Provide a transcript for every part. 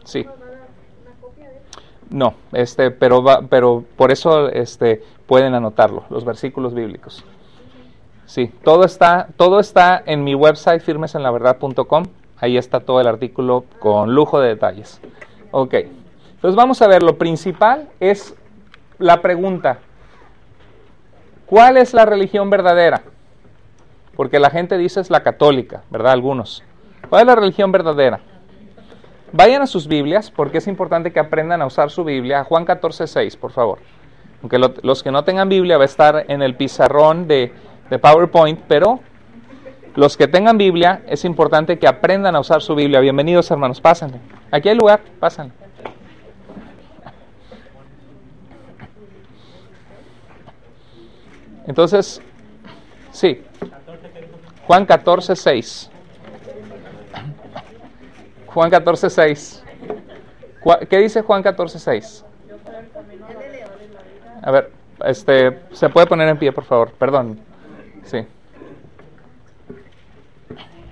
Sí. No, pero por eso pueden anotarlo, los versículos bíblicos. Sí, todo está en mi website firmesenlaverdad.com. Ahí está todo el artículo con lujo de detalles. Ok, entonces vamos a ver, lo principal es la pregunta: ¿cuál es la religión verdadera? Porque la gente dice es la católica, ¿verdad? Algunos. ¿Cuál es la religión verdadera? Vayan a sus Biblias, porque es importante que aprendan a usar su Biblia. Juan 14:6, por favor. Aunque los que no tengan Biblia va a estar en el pizarrón de PowerPoint, pero los que tengan Biblia, es importante que aprendan a usar su Biblia. Bienvenidos, hermanos, pásenle. Aquí hay lugar, pásenle. Entonces, sí, Juan 14:6. Juan 14:6. ¿Qué dice Juan 14:6? A ver, se puede poner en pie, por favor. Perdón. Sí.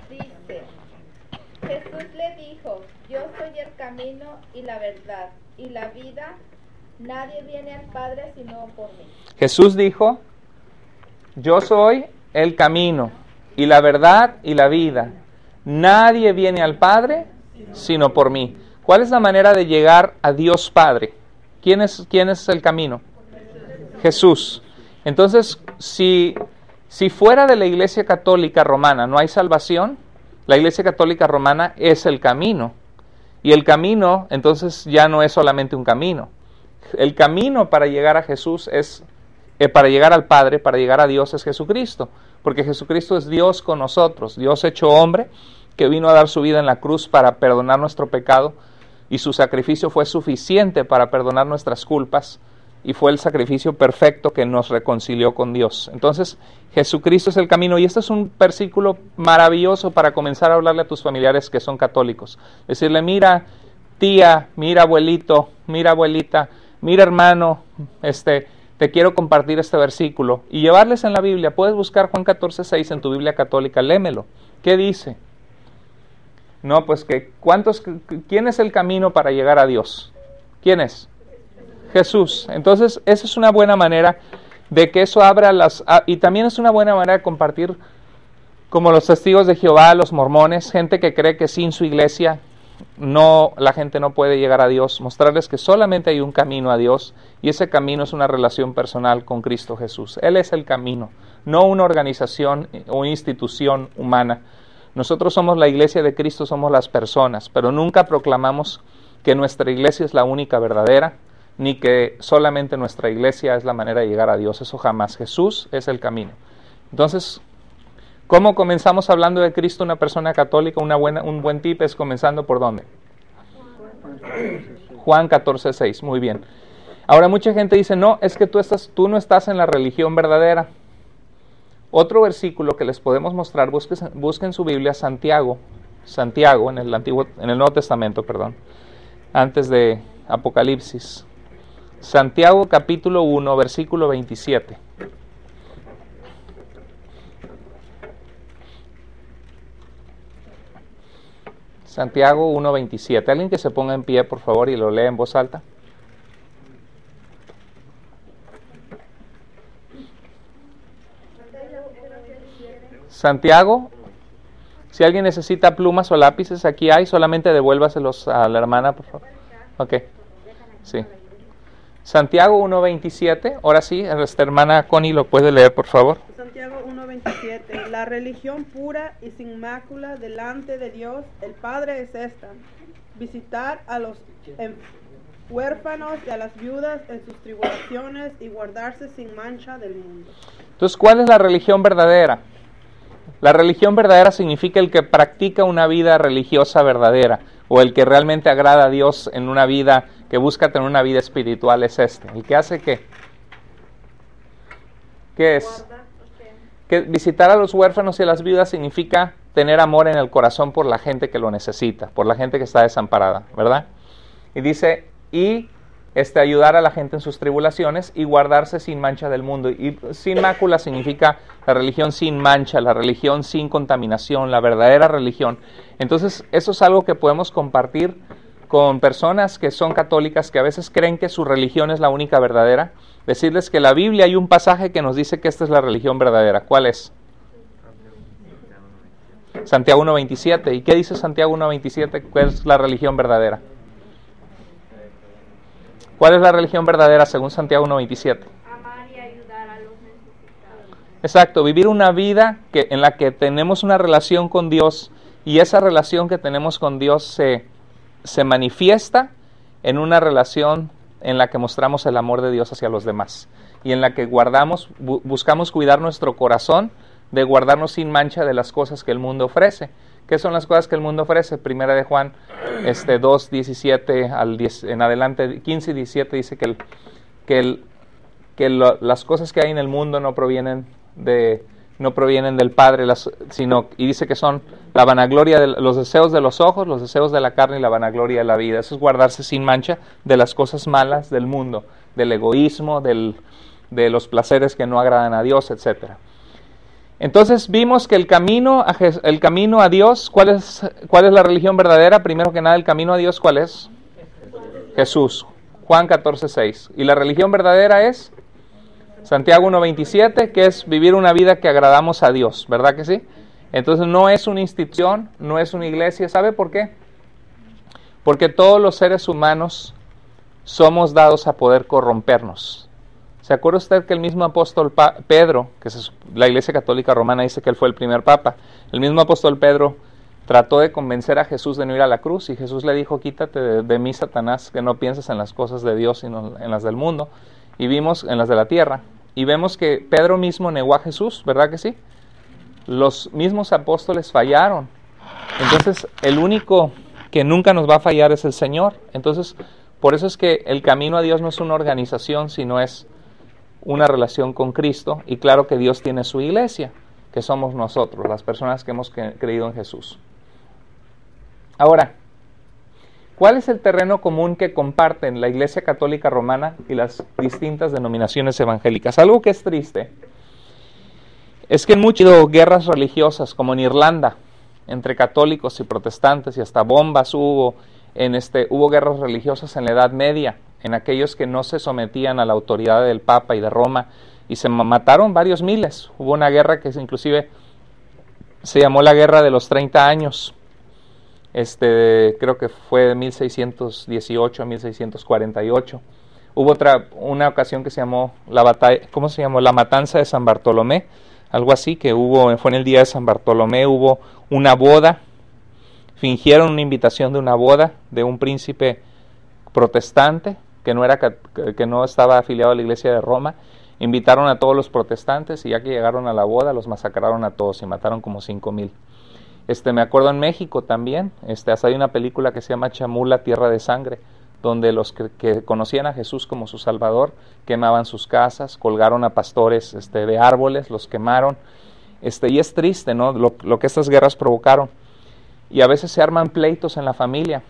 Dice, Jesús le dijo, yo soy el camino y la verdad y la vida. Nadie viene al Padre sino por mí. Jesús dijo, yo soy el camino y la verdad y la vida. Nadie viene al Padre sino por mí. ¿Cuál es la manera de llegar a Dios Padre? ¿Quién es el camino? Jesús. Entonces, si fuera de la Iglesia Católica Romana no hay salvación, la Iglesia Católica Romana es el camino. Y el camino, entonces, ya no es solamente un camino. El camino para llegar a Jesús para llegar al Padre, para llegar a Dios, es Jesucristo. Porque Jesucristo es Dios con nosotros, Dios hecho hombre, que vino a dar su vida en la cruz para perdonar nuestro pecado, y su sacrificio fue suficiente para perdonar nuestras culpas, y fue el sacrificio perfecto que nos reconcilió con Dios. Entonces, Jesucristo es el camino, y este es un versículo maravilloso para comenzar a hablarle a tus familiares que son católicos. Decirle, mira tía, mira abuelito, mira abuelita, mira hermano, te quiero compartir este versículo, y llevarles en la Biblia. Puedes buscar Juan 14:6 en tu Biblia católica, lémelo. ¿Qué dice? No, pues ¿quién es el camino para llegar a Dios? ¿Quién es? Jesús. Entonces, esa es una buena manera de que eso abra y también es una buena manera de compartir, como los testigos de Jehová, los mormones, gente que cree que sin su iglesia la gente no puede llegar a Dios, mostrarles que solamente hay un camino a Dios, y ese camino es una relación personal con Cristo Jesús. Él es el camino, no una organización o institución humana. Nosotros somos la iglesia de Cristo, somos las personas, pero nunca proclamamos que nuestra iglesia es la única verdadera, ni que solamente nuestra iglesia es la manera de llegar a Dios. Eso jamás. Jesús es el camino. Entonces, ¿cómo comenzamos hablando de Cristo una persona católica? Un buen tip es comenzando ¿por dónde? Juan 14:6, muy bien. Ahora mucha gente dice, no, es que tú no estás en la religión verdadera. Otro versículo que les podemos mostrar, busquen su Biblia, Santiago en el Nuevo Testamento, antes de Apocalipsis. Santiago capítulo 1, versículo 27. Santiago 1:27. Alguien que se ponga en pie, por favor, y lo lea en voz alta. Santiago, si alguien necesita plumas o lápices, aquí hay, solamente devuélvaselos a la hermana, por favor. Ok, sí. Santiago 1:27, ahora sí, esta hermana Connie lo puede leer, por favor. Santiago 1:27, la religión pura y sin mácula delante de Dios, el Padre, es esta: visitar a los huérfanos y a las viudas en sus tribulaciones y guardarse sin mancha del mundo. Entonces, ¿cuál es la religión verdadera? La religión verdadera significa el que practica una vida religiosa verdadera, o el que realmente agrada a Dios en una vida, que busca tener una vida espiritual, es el que hace ¿qué? ¿Qué es? Que visitar a los huérfanos y a las viudas significa tener amor en el corazón por la gente que lo necesita, por la gente que está desamparada, ¿verdad? Y dice, ayudar a la gente en sus tribulaciones y guardarse sin mancha del mundo. Y sin mácula significa la religión sin mancha, la religión sin contaminación, la verdadera religión. Entonces, eso es algo que podemos compartir con personas que son católicas, que a veces creen que su religión es la única verdadera, decirles que en la Biblia hay un pasaje que nos dice que esta es la religión verdadera. ¿Cuál es? Santiago 1.27. ¿Y qué dice Santiago 1.27? ¿Cuál es la religión verdadera? ¿Cuál es la religión verdadera según Santiago 1.27? Amar y ayudar a los necesitados. Exacto, vivir una vida en la que tenemos una relación con Dios, y esa relación que tenemos con Dios se manifiesta en una relación en la que mostramos el amor de Dios hacia los demás, y en la que buscamos cuidar nuestro corazón de guardarnos sin mancha de las cosas que el mundo ofrece. ¿Qué son las cosas que el mundo ofrece? Primera de Juan 2, 17 al 10, en adelante, 15 y 17 dice que las cosas que hay en el mundo no provienen del Padre, y dice que son la vanagloria de los deseos de los ojos, los deseos de la carne y la vanagloria de la vida. Eso es guardarse sin mancha de las cosas malas del mundo, del egoísmo, de los placeres que no agradan a Dios, etcétera. Entonces vimos que el camino a Dios, ¿cuál es la religión verdadera? Primero que nada, el camino a Dios, ¿cuál es? Jesús. Juan 14:6. Y la religión verdadera es Santiago 1.27, que es vivir una vida que agradamos a Dios, ¿verdad que sí? Entonces no es una institución, no es una iglesia. ¿Sabe por qué? Porque todos los seres humanos somos dados a poder corrompernos. ¿Se acuerda usted que el mismo apóstol Pedro, que la Iglesia Católica Romana dice que él fue el primer papa, el mismo apóstol Pedro trató de convencer a Jesús de no ir a la cruz, y Jesús le dijo: quítate de mí, Satanás, que no pienses en las cosas de Dios, sino en las del mundo, y vimos en las de la tierra, y vemos que Pedro mismo negó a Jesús, ¿verdad que sí? Los mismos apóstoles fallaron. Entonces el único que nunca nos va a fallar es el Señor. Entonces por eso es que el camino a Dios no es una organización, sino es una relación con Cristo, y claro que Dios tiene su iglesia, que somos nosotros, las personas que hemos creído en Jesús. Ahora, ¿cuál es el terreno común que comparten la Iglesia Católica Romana y las distintas denominaciones evangélicas? Algo que es triste es que en muchas guerras religiosas, como en Irlanda, entre católicos y protestantes, y hasta bombas hubo guerras religiosas en la Edad Media, en aquellos que no se sometían a la autoridad del Papa y de Roma, y se mataron varios miles. Hubo una guerra que inclusive se llamó la Guerra de los 30 años, creo que fue de 1618 a 1648. Hubo una ocasión que se llamó la Matanza de San Bartolomé, algo así, que fue en el día de San Bartolomé. Hubo una boda, fingieron una invitación de una boda de un príncipe protestante que no estaba afiliado a la Iglesia de Roma. Invitaron a todos los protestantes, y ya que llegaron a la boda los masacraron a todos y mataron como 5,000. Me acuerdo en México también, hasta hay una película que se llama Chamula, Tierra de Sangre, donde los que conocían a Jesús como su Salvador quemaban sus casas, colgaron a pastores de árboles, los quemaron, y es triste, ¿no?, lo que estas guerras provocaron. Y a veces se arman pleitos en la familia.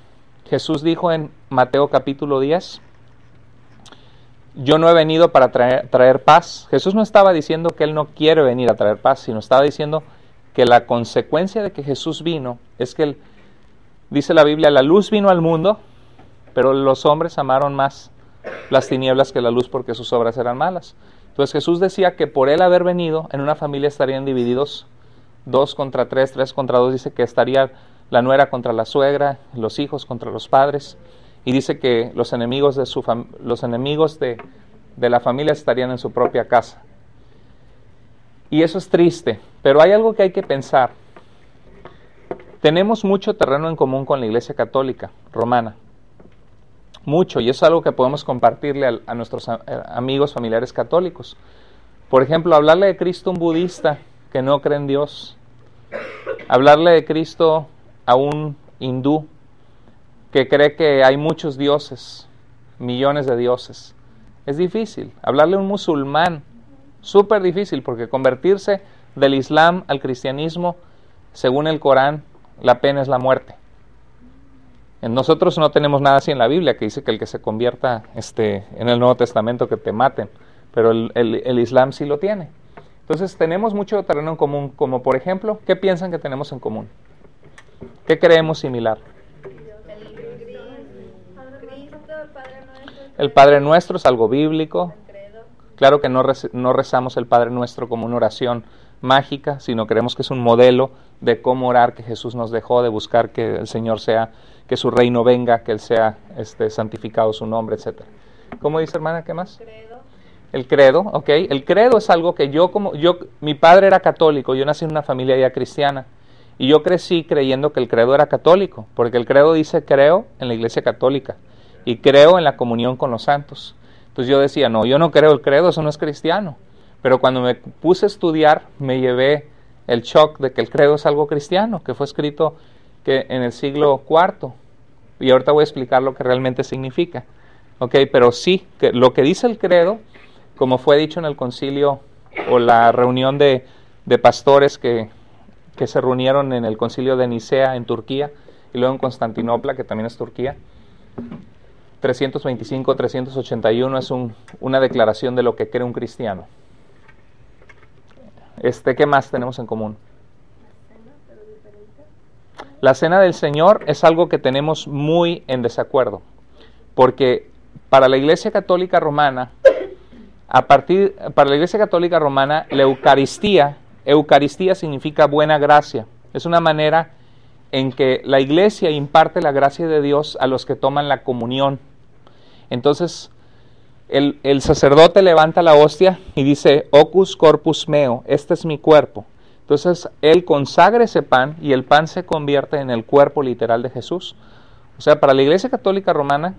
Jesús dijo en Mateo capítulo 10, yo no he venido para traer paz. Jesús no estaba diciendo que Él no quiere venir a traer paz, sino estaba diciendo que la consecuencia de que Jesús vino es que dice la Biblia, la luz vino al mundo, pero los hombres amaron más las tinieblas que la luz, porque sus obras eran malas. Entonces Jesús decía que por Él haber venido, en una familia estarían divididos 2 contra 3, 3 contra 2, dice que estaría la nuera contra la suegra, los hijos contra los padres, y dice que los enemigos de la familia estarían en su propia casa. Y eso es triste, pero hay algo que hay que pensar. Tenemos mucho terreno en común con la Iglesia Católica Romana, mucho, y es algo que podemos compartirle a nuestros amigos, familiares católicos. Por ejemplo, hablarle de Cristo a un budista que no cree en Dios, hablarle de Cristo a un hindú que cree que hay muchos dioses, millones de dioses, es difícil. Hablarle a un musulmán, súper difícil, porque convertirse del Islam al cristianismo, según el Corán, la pena es la muerte. Nosotros no tenemos nada así en la Biblia, que dice que el que se convierta en el Nuevo Testamento, que te maten, pero el Islam sí lo tiene. Entonces tenemos mucho terreno en común, como por ejemplo, ¿qué piensan que tenemos en común? ¿Qué creemos similar? Cristo, el Padre Nuestro. El Padre Nuestro es algo bíblico. El credo. Claro que no rezamos el Padre Nuestro como una oración mágica, sino creemos que es un modelo de cómo orar que Jesús nos dejó, de buscar que el Señor sea, que su reino venga, que Él sea santificado su nombre, etc. ¿Cómo dice, hermana? ¿Qué más? Credo. El credo, ok. El credo es algo que mi padre era católico, yo nací en una familia ya cristiana, y yo crecí creyendo que el credo era católico, porque el credo dice creo en la iglesia católica, y creo en la comunión con los santos. Entonces yo decía, no, yo no creo el credo, eso no es cristiano. Pero cuando me puse a estudiar, me llevé el shock de que el credo es algo cristiano, que fue escrito en el siglo IV, y ahorita voy a explicar lo que realmente significa. Ok, pero sí, que lo que dice el credo, como fue dicho en el concilio o la reunión de pastores que se reunieron en el concilio de Nicea en Turquía y luego en Constantinopla, que también es Turquía, 325-381 es una declaración de lo que cree un cristiano. ¿Qué más tenemos en común? La cena del Señor es algo que tenemos muy en desacuerdo, porque para la Iglesia Católica Romana, la Eucaristía significa buena gracia. Es una manera en que la Iglesia imparte la gracia de Dios a los que toman la comunión. Entonces, el sacerdote levanta la hostia y dice, Ocus corpus meo, este es mi cuerpo. Entonces, él consagra ese pan y el pan se convierte en el cuerpo literal de Jesús. O sea, para la Iglesia Católica Romana,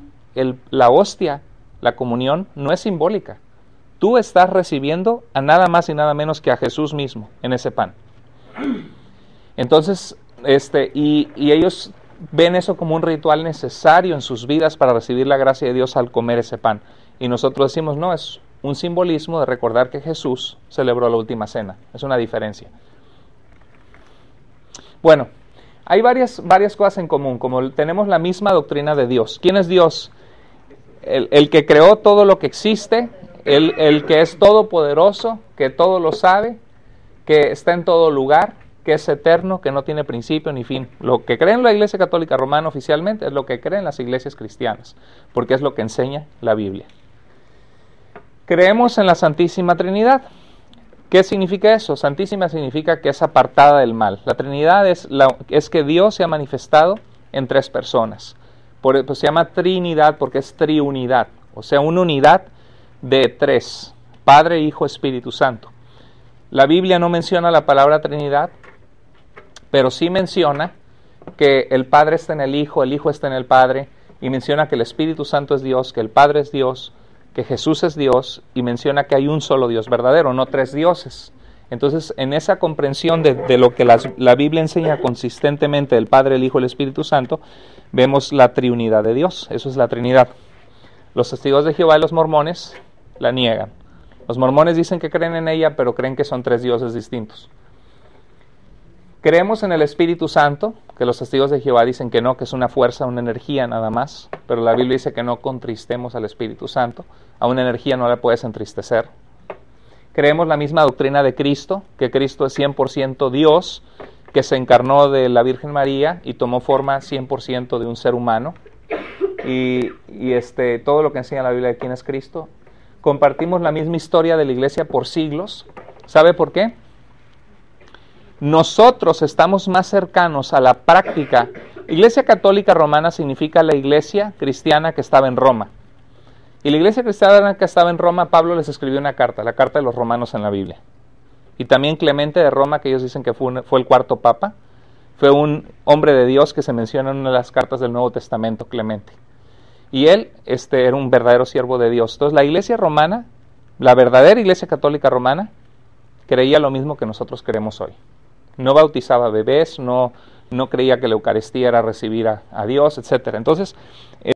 la hostia, la comunión, no es simbólica. Tú estás recibiendo a nada más y nada menos que a Jesús mismo en ese pan. Entonces, y ellos ven eso como un ritual necesario en sus vidas para recibir la gracia de Dios al comer ese pan. Y nosotros decimos, no, es un simbolismo de recordar que Jesús celebró la última cena. Es una diferencia. Bueno, hay varias cosas en común, como tenemos la misma doctrina de Dios. ¿Quién es Dios? El que creó todo lo que existe, el que es todopoderoso, que todo lo sabe, que está en todo lugar, que es eterno, que no tiene principio ni fin. Lo que cree en la Iglesia Católica Romana oficialmente es lo que creen las iglesias cristianas, porque es lo que enseña la Biblia. Creemos en la Santísima Trinidad. ¿Qué significa eso? Santísima significa que es apartada del mal. La Trinidad es que Dios se ha manifestado en tres personas. Pues se llama Trinidad porque es triunidad, o sea, una unidad de tres, Padre, Hijo, Espíritu Santo. La Biblia no menciona la palabra Trinidad, pero sí menciona que el Padre está en el Hijo está en el Padre, y menciona que el Espíritu Santo es Dios, que el Padre es Dios, que Jesús es Dios, y menciona que hay un solo Dios verdadero, no tres dioses. Entonces, en esa comprensión de lo que la Biblia enseña consistentemente del Padre, el Hijo y el Espíritu Santo, vemos la triunidad de Dios. Eso es la Trinidad. Los testigos de Jehová y los mormones la niegan. Los mormones dicen que creen en ella, pero creen que son tres dioses distintos. Creemos en el Espíritu Santo, que los testigos de Jehová dicen que no, que es una fuerza, una energía nada más, pero la Biblia dice que no contristemos al Espíritu Santo. A una energía no la puedes entristecer. Creemos la misma doctrina de Cristo, que Cristo es 100% Dios, que se encarnó de la Virgen María y tomó forma 100% de un ser humano. Y todo lo que enseña la Biblia de quién es Cristo. Compartimos la misma historia de la iglesia por siglos. ¿Sabe por qué? Nosotros estamos más cercanos a la práctica. Iglesia Católica Romana significa la iglesia cristiana que estaba en Roma. Y la iglesia cristiana que estaba en Roma, Pablo les escribió una carta, la carta de los romanos en la Biblia. Y también Clemente de Roma, que ellos dicen que fue el cuarto papa, fue un hombre de Dios que se menciona en una de las cartas del Nuevo Testamento, Clemente. Y él era un verdadero siervo de Dios. Entonces la iglesia romana, la verdadera iglesia católica romana, creía lo mismo que nosotros creemos hoy. No bautizaba bebés, no creía que la Eucaristía era recibir a Dios, etc. Entonces,